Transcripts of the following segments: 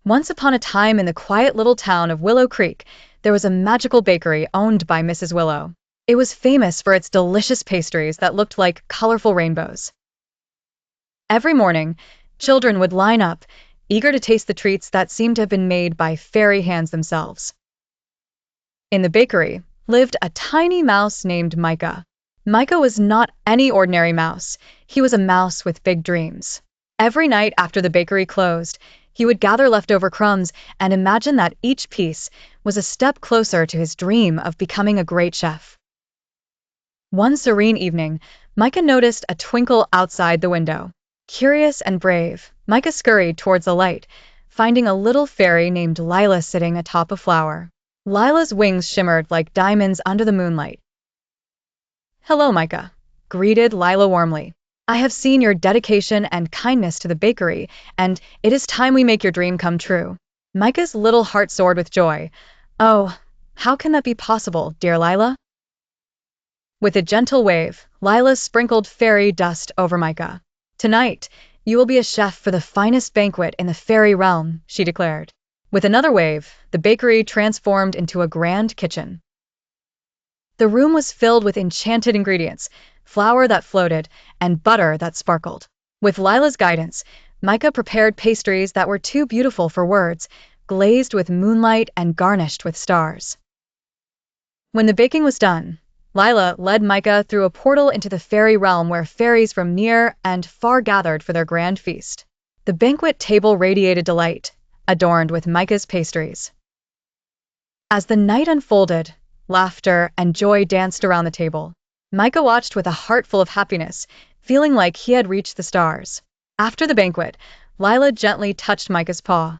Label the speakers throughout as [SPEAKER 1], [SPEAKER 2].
[SPEAKER 1] Once upon a time in the quiet little town of Willow Creek, there was a magical bakery owned by Mrs. Willow. It was famous for its delicious pastries that looked like colorful rainbows. Every morning, children would line up, eager to taste the treats that seemed to have been made by fairy hands themselves. In the bakery lived a tiny mouse named Micah. Micah was not any ordinary mouse. He was a mouse with big dreams. Every night after the bakery closed, he would gather leftover crumbs and imagine that each piece was a step closer to his dream of becoming a great chef. One serene evening, Micah noticed a twinkle outside the window. Curious and brave, Micah scurried towards the light, finding a little fairy named Lila sitting atop a flower. Lila's wings shimmered like diamonds under the moonlight. "Hello, Micah," greeted Lila warmly. "I have seen your dedication and kindness to the bakery, and it is time we make your dream come true." Micah's little heart soared with joy. "Oh, how can that be possible, dear Lila?" With a gentle wave, Lila sprinkled fairy dust over Micah. "Tonight, you will be a chef for the finest banquet in the fairy realm," she declared. With another wave, the bakery transformed into a grand kitchen. The room was filled with enchanted ingredients, flour that floated, and butter that sparkled. With Lila's guidance, Micah prepared pastries that were too beautiful for words, glazed with moonlight and garnished with stars. When the baking was done, Lila led Micah through a portal into the fairy realm where fairies from near and far gathered for their grand feast. The banquet table radiated delight, adorned with Micah's pastries. As the night unfolded, laughter and joy danced around the table. Micah watched with a heart full of happiness, feeling like he had reached the stars. After the banquet, Lila gently touched Micah's paw.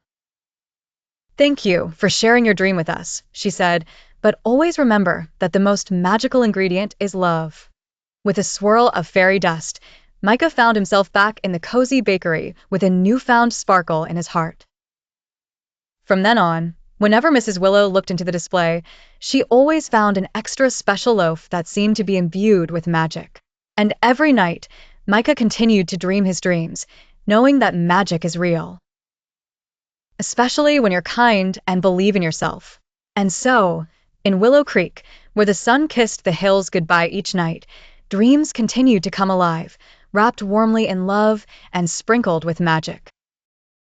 [SPEAKER 1] "Thank you for sharing your dream with us," she said, "but always remember that the most magical ingredient is love." With a swirl of fairy dust, Micah found himself back in the cozy bakery with a newfound sparkle in his heart. From then on, whenever Mrs. Willow looked into the display, she always found an extra special loaf that seemed to be imbued with magic. And every night, Micah continued to dream his dreams, knowing that magic is real. Especially when you're kind and believe in yourself. And so, in Willow Creek, where the sun kissed the hills goodbye each night, dreams continued to come alive, wrapped warmly in love and sprinkled with magic.